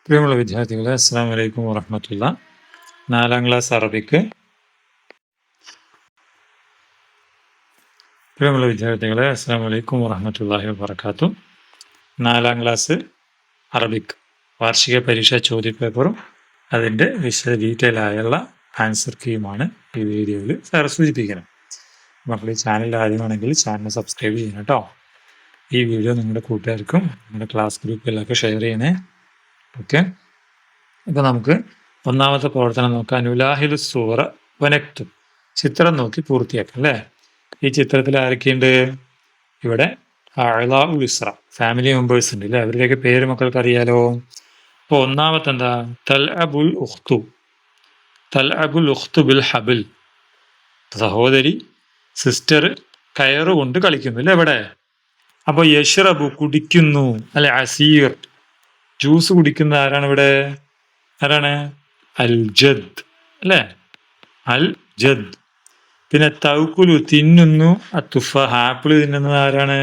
പ്രിയമുള്ള വിദ്യാർത്ഥികളെ, അസ്സലാമു അലൈക്കും വറഹ്മത്തുള്ള. 4ാം ക്ലാസ് അറബിക്ക്. പ്രിയമുള്ള വിദ്യാർത്ഥികളെ, അസ്സലാമു അലൈക്കും വറഹ്മത്തുള്ളാഹി വബറകാതുഹു. 4ാം ക്ലാസ് അറബിക് വാർഷിക പരീക്ഷാ ചോദ്യപേപ്പറും അതിൻ്റെ ഡീറ്റെയിൽ ആയുള്ള ആൻസർ കീയുമാണ് ഈ വീഡിയോയിൽ സാർ സൂചിപ്പിക്കുന്നത്. മക്കൾ ഈ ചാനൽ ആദ്യമാണെങ്കിൽ ചാനൽ സബ്സ്ക്രൈബ് ചെയ്യണം കേട്ടോ. ഈ വീഡിയോ നിങ്ങളുടെ കൂട്ടുകാർക്കും നിങ്ങളുടെ ക്ലാസ് ഗ്രൂപ്പിലൊക്കെ ഷെയർ ചെയ്യണേ. ഓക്കെ, ഇപ്പം നമുക്ക് ഒന്നാമത്തെ പ്രവർത്തനം നോക്കാം. നുലാഹിലു സൂറ വനക്തു. ചിത്രം നോക്കി പൂർത്തിയാക്കാം അല്ലേ. ഈ ചിത്രത്തിൽ ആരൊക്കെയുണ്ട്? ഇവിടെ അഅ്ലാ ഉൽ ഇസ്ര, ഫാമിലി മെമ്പേഴ്സ് ഉണ്ട് അല്ലേ. അവരുടെയൊക്കെ പേര് മക്കൾക്ക് അറിയാലോ. അപ്പോൾ ഒന്നാമത്തെ എന്താ? തൽഅബുൽ ഉഖ്തു. തൽഅബുൽ ഉഖ്തു ബിൽ ഹബിൽ. സഹോദരി, സിസ്റ്റർ കയറുകൊണ്ട് കളിക്കുന്നു അല്ലേ ഇവിടെ. അപ്പോൾ യഷ്റബു കുടിക്കുന്നു അല്ലെ. അസീർ ജ്യൂസ് കുടിക്കുന്ന ആരാണ് ഇവിടെ? ആരാണ്? അൽ ജദ് അല്ലേ, അൽ ജദ്. പിന്നെ തൗക്കുലു തിന്നുന്നു, അത്തുഫാഹ ആപ്പിൾ തിന്നുന്നത് ആരാണ്?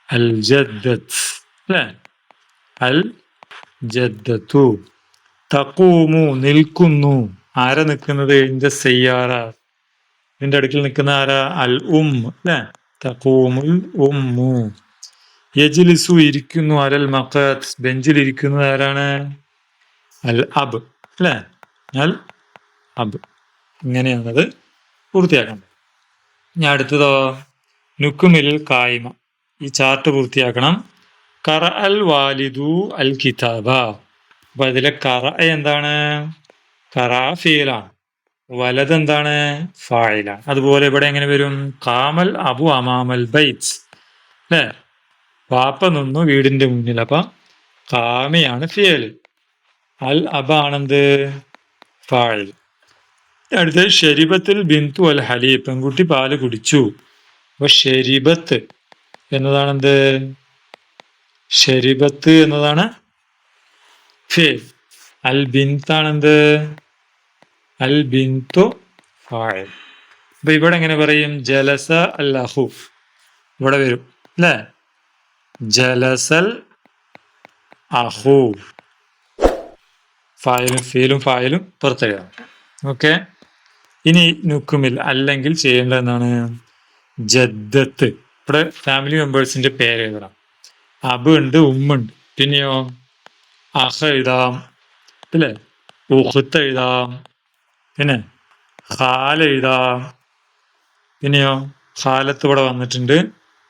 അൽ ജദ്ദത്ത് അല്ലേ, അൽ ജദ്ദത്തു. തഖൂമു നിൽക്കുന്നു. ആരാ നിൽക്കുന്നത്? ഇന്റെ സയ്യാറ, ഇതിന്റെ അടുക്കൽ നിൽക്കുന്ന ആരാ? അൽ അല്ലേ. തഖൂമുൽ ഉമ്മു. യജ്ലിസു ഇരിക്കുന്നു, അലൽ മഖാത്ത് ബെഞ്ചിൽ ഇരിക്കുന്നത് ആരാണ്? അൽ അബ് അല്ലേ, അൽ അബ്. ഇങ്ങനെയാണത് പൂർത്തിയാക്കേണ്ടത്. ഇനി അടുത്തതോ നുക്കുമിൽ കായിമ. ഈ ചാർട്ട് പൂർത്തിയാക്കണം. കറ അൽ വാലിദു അൽ കിതാബ. അപ്പൊ അതിലെ കറ എന്താണ്? കറ ഫീലാണ്, വലത് എന്താണ്? ഫായിലാണ്. അതുപോലെ ഇവിടെ എങ്ങനെ വരും? കാമൽ അബു അമാമൽ ബൈറ്റ്സ് അല്ലേ. വാപ്പ നിന്നു വീടിന്റെ മുന്നിൽ. അപ്പൊ കാമയാണ് ഫിയല്, അൽ അബാണെന്ത്? ഫായിൽ. അടുത്ത ഷെരിബത്തുൽ ബിന്തു അൽ ഹലീബ്. പെൺകുട്ടി പാല് കുടിച്ചു. അപ്പൊ ഷെരിബത്ത് എന്നതാണെന്ത്? ഷെരിബത്ത് എന്നതാണ് ഫിയൽ. അൽ ബിന്താണെന്ത്? അൽ ബിന്തു ഫായിൽ. അപ്പൊ ഇവിടെ എങ്ങനെ പറയും? ജലസ അൽ അഹു. ഇവിടെ വരും അല്ലേ. ജലസൽ അഹു. ഫീലും ഫായിലും പുറത്തെഴുതാം. ഓക്കെ, ഇനി നുക്കുമിൽ അല്ലെങ്കിൽ ചെയ്യേണ്ടത് എന്താണ്? ജദ്ദത്ത്. ഇവിടെ ഫാമിലി മെമ്പേഴ്സിന്റെ പേര് എഴുതണം. അബ് ഉണ്ട്, ഉമ്മുണ്ട്. പിന്നെയോ അഹ എഴുതാം അല്ലേ, ഉഖത്ത് എഴുതാം, പിന്നെ ഖാല എഴുതാം. പിന്നെയോ ഖാലത്ത് ഇവിടെ വന്നിട്ടുണ്ട്.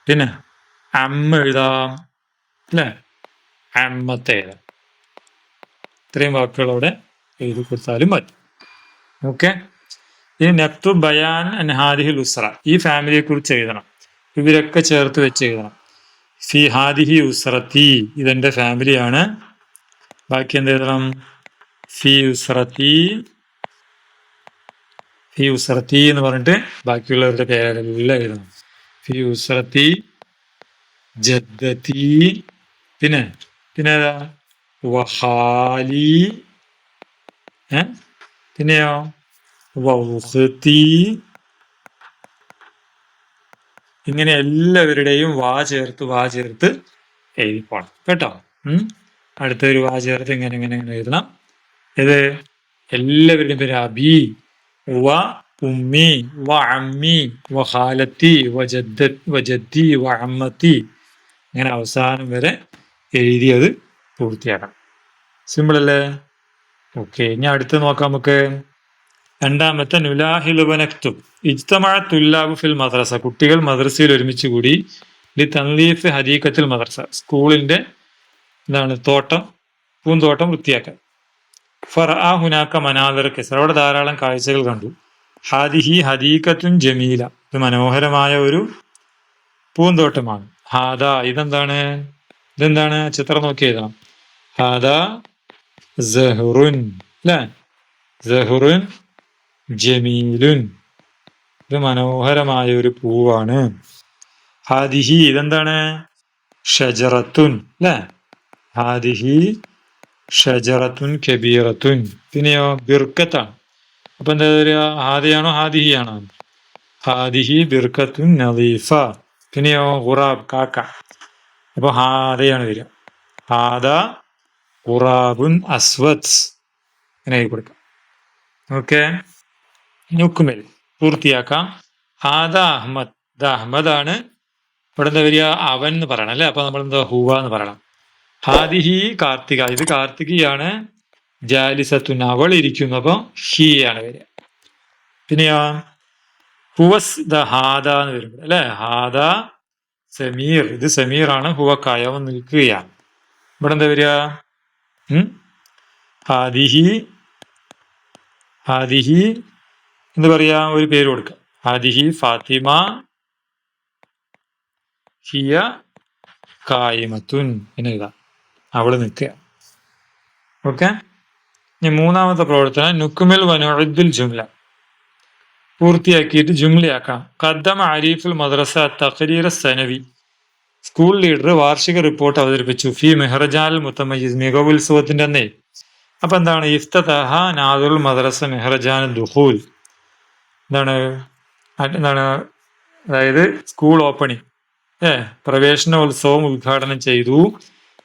പിന്നെ അമ്മ എഴുതാം അല്ലേ, അമ്മത്തെ എഴുതാം. ഇത്രയും വാക്കുകളവിടെ എഴുതി കൊടുത്താലും മതി. ഓക്കെ, ഇനി നക്തു ബയാൻ ഹാദിഹിൽ ഉസ്ര. ഈ ഫാമിലിയെ കുറിച്ച് എഴുതണം. ഇവരൊക്കെ ചേർത്ത് വെച്ച് എഴുതണം. ഫി ഹാദിഹി ഉസ്രത്തി, ഇതെന്റെ ഫാമിലിയാണ്. ബാക്കി എന്ത് എഴുതണം? ഫി ഉസ്രത്തി, ഫി ഉസ്രത്തി എന്ന് പറഞ്ഞിട്ട് ബാക്കിയുള്ളവരുടെ പേരെല്ലാം എഴുതണം. ഫി ഉസ്രത്തി, ജദ്ദത്തി, പിന്നെ ഏതാ? വഹാലി, പിന്നെയോ വൗഖത്തി. ഇങ്ങനെ എല്ലാവരുടെയും വാ ചേർത്ത് എഴുതിപ്പോണം കേട്ടോ. അടുത്തൊരു വാ ചേർത്ത് ഇങ്ങനെ ഇങ്ങനെ ഇങ്ങനെ എഴുതണം. ഇത് എല്ലാവരുടെയും പേര് അബി, വ ഉമ്മി, വ അമ്മി, വ ഖാലത്തി, വ ജദ്ദി, വ അമ്മത്തി. ഇങ്ങനെ അവസാനം വരെ എഴുതിയത് പൂർത്തിയാക്കണം. സിമ്പിൾ അല്ലേ? ഓക്കെ, ഇനി അടുത്ത് നോക്കാം നമുക്ക്. രണ്ടാമത്തെ നുലാഹിലു വനക്തു. ഇജ്തമഅ തുല്ലാബു ഫിൽ മദ്രസ. കുട്ടികൾ മദ്രസയിൽ ഒരുമിച്ച് കൂടി. ലി തൻലീഫ് ഹദീഖത്തുൽ മദ്രസ. സ്കൂളിന്റെ എന്താണ്? പൂന്തോട്ടം വൃത്തിയാക്കാൻ. ഫറഅ ഹുനാക മനാദിറ കസീറ. അവിടെ ധാരാളം കാഴ്ചകൾ കണ്ടു. ഹാദിഹി ഹദീഖത്തുൻ ജമീല. ഇത് മനോഹരമായ ഒരു പൂന്തോട്ടമാണ്. ഹാദാ, ഇതെന്താണ്? ചിത്രം നോക്കി എഴുതണം. ഹാദാ സഹ്റുൻ അല്ലേ, സഹ്റുൻ ജമീലുൻ. ഇത് മനോഹരമായ ഒരു പൂവാണ്. ഹാദിഹി, ഇതെന്താണ്? ഷജറത്തുൻ അല്ലേ. ഹാദിഹി ഷജറത്തുൻ കബീറത്തുൻ. പിന്നെയോ ബിർക്കത്താണ്. അപ്പൊ എന്താ പറയുക? ഹാദിയാണോ ഹാദിഹി ആണോ? ഹാദിഹി ബിർക്കത്തുൻ നദീഫ. പിന്നെയോ ഖുറാബ് കാക്ക. അപ്പൊ ഹാദയാണ് വരിക. ഹാദ ഖുറാബുൻ അസ്വദ് ഇങ്ങനെ എഴുതി കൊടുക്കാം. ഓക്കെ, നുക്മിൽ പൂർത്തിയാക്കാം. ഹാദ അഹമ്മദ്, ഇത് അഹമ്മദാണ്. ഇവിടെ എന്താ വരിക? അവൻ എന്ന് പറയണം അല്ലെ. അപ്പൊ നമ്മൾ എന്താ ഹുവ എന്ന് പറയണം. ഹാദിഹി കാർത്തിക, ഇത് കാർത്തികയാണ്. ജാലിസത്തുൻ, അവൾ ഇരിക്കുന്നു. അപ്പൊ ഹി ആണ് വരിക. പിന്നെയോ ഹുവസ് ദ ഹാദ എന്ന് വരുമ്പോൾ അല്ലെ. ഹാദ സമീർ, ഇത് സമീർ ആണ്. ഹുവ കയവൻ നിൽക്കുകയാണ്. ഇവിടെ എന്താ വരിക? ഹാദിഹി, ഹാദിഹി എന്ന് പറയാ, ഒരു പേര് കൊടുക്കുക. ഹാദിഹി ഫാത്തിമ ഹിയ കായിമത്തുൻ എന്ന് എഴുതാം. അവള് നിൽക്കുക. ഓക്കെ, ഇനി മൂന്നാമത്തെ പ്രവർത്തനം നുക്മിൽ വനുഅദ്ദിൽ ജുംല, പൂർത്തിയാക്കിയിട്ട് ജുംലയാക്കാം. ഖദ്ദമ ആരിഫുൽ മദ്രസ തഖരീർ സനവി, സ്കൂൾ ലീഡർ വാർഷിക റിപ്പോർട്ട് അവതരിപ്പിച്ചു. ഫി മെഹ്റജാൽ മുത്തമയ്യിസ്, മികവുത്സവത്തിന്റെ അന്നേ. അപ്പൊ എന്താണ്? ഇഫ്തതഹ നാദുൽ മദ്രസ മെഹ്റജാൻ ദുഖൂൽ, എന്താണ് അതായത് സ്കൂൾ ഓപ്പണിംഗ്, പ്രവേശനോത്സവം ഉദ്ഘാടനം ചെയ്തു.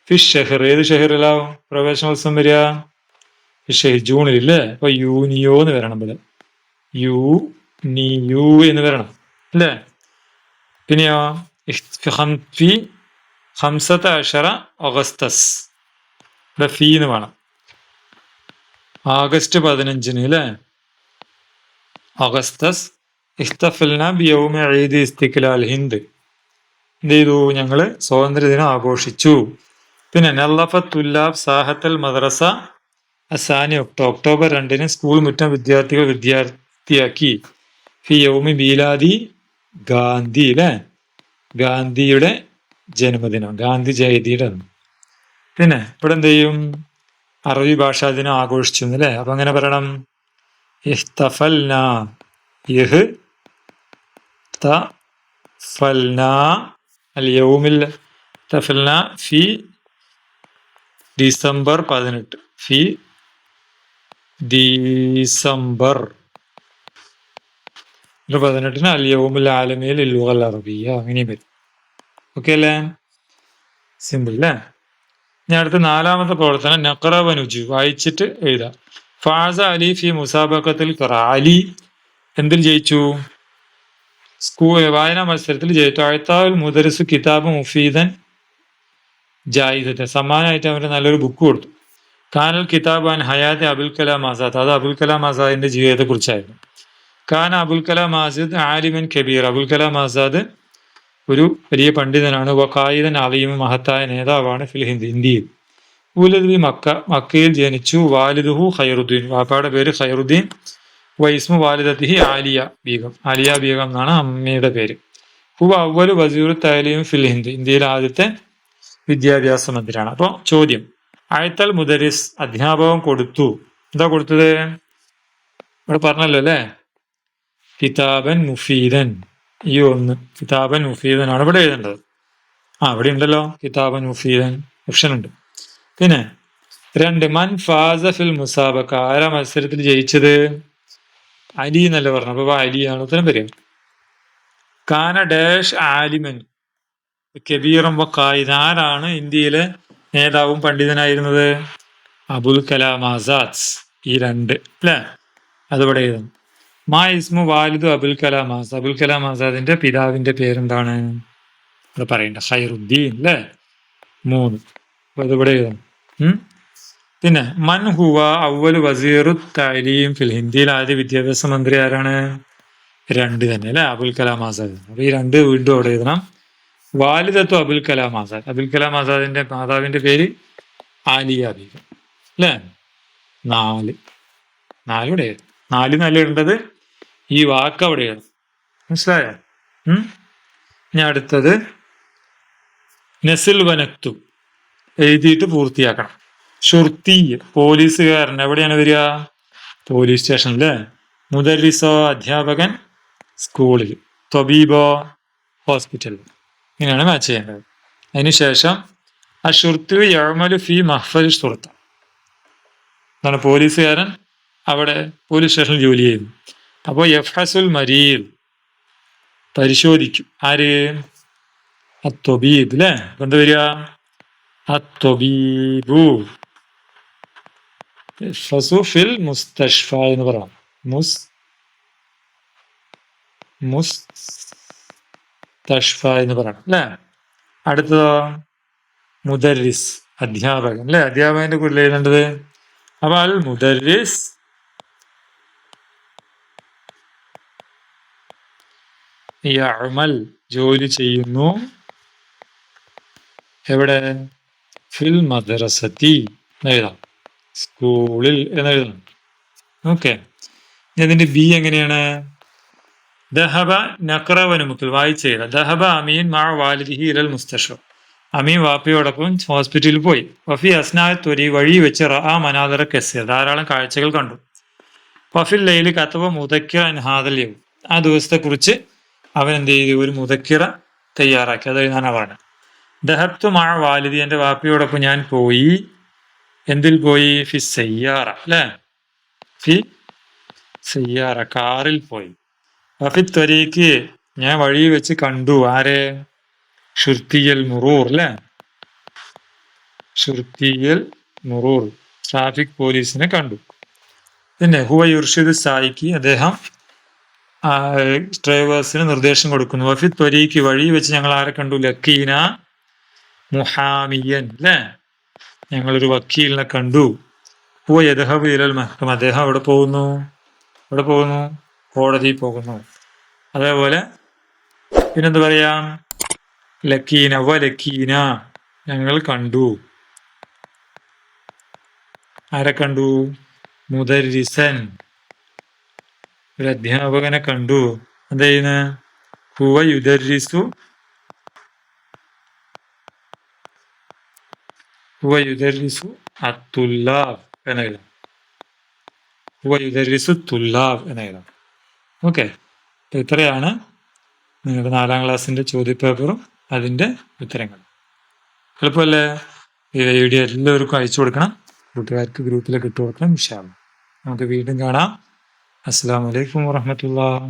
ഫിഷ് ഷെഹർ, ഏത് ഷെഹറിലാവും പ്രവേശനോത്സവം വരിക? ഫിഷ് ജൂണിൽ അല്ലേ. അപ്പൊ യൂനിയോ എന്ന് വരണം. ഇവിടെ യു എന്ന് വരണം അല്ലേ. പിന്നെയോ ഹംസത അഷറ ഓഗസ്റ്റസ്, ഇവിടെ ഫീ എന്ന് വേണം. ആഗസ്റ്റ് 15 അല്ലേ, ഓഗസ്റ്റസ്. ഇഖ്തഫൽന ബിയൗമ ഈദ് ഇസ്തിഖ്ലാൽ ഹിന്ദ്, എന്ത് ചെയ്തു? ഞങ്ങള് സ്വാതന്ത്ര്യദിനം ആഘോഷിച്ചു. പിന്നെ നല്ലഫത്തുല്ലാബ് സാഹത്തൽ മദ്രസ അസാനി, ഒക്ടോബർ 2 സ്കൂൾ മുറ്റം വിദ്യാർത്ഥികൾ വൃത്തിയാക്കി. ഫി യൗമി മീലാദി ഗാന്ധി അല്ലെ, ഗാന്ധിയുടെ ജന്മദിനം, ഗാന്ധി ജയന്തിയുടെ. പിന്നെ ഇവിടെ എന്ത് ചെയ്യും? അറബി ഭാഷാ ദിനം ആഘോഷിച്ചു അല്ലേ. അപ്പൊ അങ്ങനെ പറയണം, ഇഖ്തഫൽന, ഇഖ്തഫൽന അൽ യൗമിൽ ഇഖ്തഫൽന ഫി ഡിസംബർ 18, ഫി ഡിസംബർ 18 അൽ യൗമുൽ ആലമിയിൽ ലുഗൽ അറബിയ, അങ്ങനെയും വരും. ഓക്കെ അല്ലേ, സിമ്പിൾ അല്ലേ. ഇനി അടുത്ത നാലാമത്തെ പ്രവർത്തനം നഖറ വനുജു, വായിച്ചിട്ട് എഴുതാം. ഫാസ അലി ഫി മുസാബഖത്തിൽ ഖറ, അലി എന്തിൽ ജയിച്ചു? സ്കൂൾ വായനാ മത്സരത്തിൽ ജയിച്ചു. അഴ്ത്താവുൽ മുദരിസു കിതാബ് മുഫീദൻ ജായിദത്തെ, സമ്മാനമായിട്ട് അവന് നല്ലൊരു ബുക്ക് കൊടുത്തു. കാനൽ കിതാബ് അൻ ഹയാത്ത് അബുൽ കലാം ആസാദ്, അത് അബുൽ കലാം ആസാദിന്റെ ജീവിതത്തെ കുറിച്ചായിരുന്നു. കാന അബുൽ കലാം ആസാദ് ആലിമൻ കബീർ, അബുൽ കലാം ആസാദ് ഒരു വലിയ പണ്ഡിതനാണ്. വഖായിദൻ അലീം, മഹത്തായ നേതാവാണ്. ഫിൽ ഹിന്ദ്, ഇന്ത്യയിൽ. ഉലദ് മക്ക, മക്കയിൽ ജനിച്ചു. വാലിദുഹു ഖൈറുദ്ദീൻ, വാപ്പയുടെ പേര് ഖൈറുദ്ദീൻ. വൈസ്മു വാലിദത്തിഹി ആലിയ ബീഗം, ആലിയ ബീഗം എന്നാണ് അമ്മയുടെ പേര്. ഹുവ അവ്വലു വസീറു തഅലീം ഫിൽ ഹിന്ദ്, ഇന്ത്യയിലെ ആദ്യത്തെ വിദ്യാഭ്യാസ മന്ത്രിയാണ്. അപ്പൊ ചോദ്യം, അഴ്ത്തൽ മുദരിസ്, അധ്യാപകം കൊടുത്തു. എന്താ കൊടുത്തത്? ഇവിടെ പറഞ്ഞല്ലോ അല്ലേ, കിതാബൻ മുഫീദൻ. ഈ ഒന്ന് കിതാബൻ മുഫീദൻ ആണ് ഇവിടെ എഴുതേണ്ടത്. ഇവിടെ ഉണ്ടല്ലോ കിതാബൻ മുഫീദൻ, ഓപ്ഷൻ ഉണ്ട്. പിന്നെ 2 മൻ ഫാസ ഫിൽ മുസാബക്ക, ആരാ മത്സരത്തിൽ ജയിച്ചത്? അലി എന്നല്ല പറഞ്ഞു, അപ്പൊ അലിയാണ് ഉത്തരം വരിക. കാന ഡാഷ് ആലിമൻ കബീറം വഖായിദ്, ആരാണ് ഇന്ത്യയിലെ നേതാവും പണ്ഡിതനായിരുന്നത്? അബുൽ കലാം ആസാദ്. ഈ 2 അല്ലേ, അതിവിടെ എഴുതണം. മാ ഇസ്മു വാലിദു അബുൽ കലാം ആസാദ്, അബുൽ കലാം ആസാദിന്റെ പിതാവിന്റെ പേരെന്താണ്? ഇവിടെ പറയണ്ട, ഖൈറുദ്ദീൻ അല്ലേ. 3, അപ്പൊ ഇതിവിടെ എഴുതണം. പിന്നെ മൻ ഹുവ അവ്വലു വസീറു തഅലീം ഫിൽ ഹിന്ദ്, ഇന്ത്യയിൽ ആദ്യ വിദ്യാഭ്യാസ മന്ത്രി ആരാണ്? 2 തന്നെ അല്ലെ, അബുൽ കലാം ആസാദ്. അപ്പൊ ഈ 2 വീണ്ടും അവിടെ എഴുതണം. വാലിദത്തു അബുൽ കലാം ആസാദ്, അബുൽ കലാം ആസാദിന്റെ മാതാവിന്റെ പേര് ആലിയ ബീഗം അല്ലേ. 4 ഇവിടെ എഴുതും. 4 നല്ല ഇടേണ്ടത് ഈ വാക്ക് അവിടെ എഴുതും. മനസ്സിലായോ? ഇനി അടുത്തത് നസിൽ വനക്തു, എഴുതിയിട്ട് പൂർത്തിയാക്കണം. ഷുർത്തി, പോലീസുകാരൻ, എവിടെയാണ് വരിക? പോലീസ് സ്റ്റേഷൻ അല്ലേ. മുദരിസോ, അധ്യാപകൻ, സ്കൂളിൽ. തൊബീബോ, ഹോസ്പിറ്റലിൽ. ഇങ്ങനെയാണ് മാച്ച് ചെയ്യേണ്ടത്. അതിനുശേഷം അഷുർത്തു യഅ്മലു ഫി മഹ്ഫൽ ഷുർത്ത, എന്താണ്? പോലീസുകാരൻ അവിടെ പോലീസ് സ്റ്റേഷനിൽ ജോലി ചെയ്യുന്നു. അപ്പോൾ യഫ്ഹസുൽ മരീദ്, പരിശോധിക്കും. ആര്? അത്തൊബീബ് അല്ലേ. എന്ത് വരിക? അത്തൊബീബു. ഫസു ഫിൽ മുസ്തഷ്ഫ എന്ന് പറയാം. മുസ്തഷ്ഫ എന്ന് പറയണം അല്ലേ. അടുത്തതോ മുദരിസ്, അധ്യാപകൻ അല്ലെ. അധ്യാപകന്റെ കൂടുതൽ എഴുതേണ്ടത്. അപ്പൊ അൽ മുദരിസ് യഅമൽ ജോലി ചെയ്യുന്നു. എവിടെ? ഫിൽ മദ്രസത്തി എന്നെഴുതാം, സ്കൂളിൽ എന്നെഴുതണം. ഓക്കെ. ഇതിന്റെ ബി എങ്ങനെയാണ്? ദഹബ നഖറവനുമുക്കിൽ വായിച്ചെയ്ത. ദഹബ അമീൻ മാ വാലിദിഹി ഇലൽ മുസ്തഷ്ഫ. അമീൻ വാപ്പയോടൊപ്പം ഹോസ്പിറ്റലിൽ പോയി. വഫി അസ്നാ ത്വരി വഴി വെച്ച് റഅ മനാദറ കസീറ, ധാരാളം കാഴ്ചകൾ കണ്ടു. വഫിൽ ലൈലി കതബ മുദക്കിറ അൻ ഹാദൽ യൗം, ആ ദിവസത്തെ കുറിച്ച് അവൻ എന്ത് ചെയ്തു? ഒരു മുദക്കിറ തയ്യാറാക്കി. അത് എഴുതാനാണ് പറഞ്ഞത്. ദഹബ്തു മാ വാലിദി, എന്റെ വാപ്പയോടൊപ്പം ഞാൻ പോയി. എന്തിൽ പോയി? ഫി സയ്യാറ അല്ലെ. ഫി സയ്യാറ, കാറിൽ പോയി. വഫി ത്വരീക്ക്, ഞാൻ വഴി വെച്ച് കണ്ടു. ആരെ? ഷുർത്തിയൽ മുറൂർ അല്ലെ. ഷുർത്തിയൽ മുറൂർ, ട്രാഫിക് പോലീസിനെ കണ്ടു. പിന്നെ ഹുവ യുർഷിദ് സായിക്ക്, അദ്ദേഹം ഡ്രൈവേഴ്സിന് നിർദ്ദേശം കൊടുക്കുന്നു. വഫി ത്വരീക്ക്, വഴി വെച്ച് ഞങ്ങൾ ആരെ കണ്ടു? ലക്കീന മുഹാമിയൻ അല്ലെ, ഞങ്ങളൊരു വക്കീലിനെ കണ്ടു. ഹുവ യദ്ഹബു ഇലൽ മഹ്കമ, അദ്ദേഹം എവിടെ പോകുന്നു? കോടതിയിൽ പോകുന്നു. അതേപോലെ പിന്നെന്ത് പറയാം? ലക്കീന വ ലക്കീന, ഞങ്ങൾ കണ്ടു. ആരെ കണ്ടു? മുദരിസൻ, ഒരു അധ്യാപകനെ കണ്ടു. എന്ത് ചെയ്യുന്ന? ഹുവ യുദരിസു അത്തുല്ലാബ് എന്നെഴുതാം. ഹുവ യുദരിസു തുല്ലാബ് എന്നെഴുതാം. ഓക്കെ. ഇത്രയാണ് നിങ്ങളുടെ 4ാം ക്ലാസ്സിന്റെ ചോദ്യപേപ്പറും അതിന്റെ ഉത്തരങ്ങളും. എളുപ്പമല്ലേ? ഈ വീഡിയോ എല്ലാവർക്കും അയച്ചു കൊടുക്കണം, കൂട്ടുകാർക്ക് ഗ്രൂപ്പിലേക്ക് ഇട്ട് കൊടുക്കണം. ഇൻഷാ അല്ലാഹ് നമുക്ക് വീണ്ടും കാണാം. അസ്സലാമു അലൈക്കും വറഹ്മത്തുള്ളാഹി.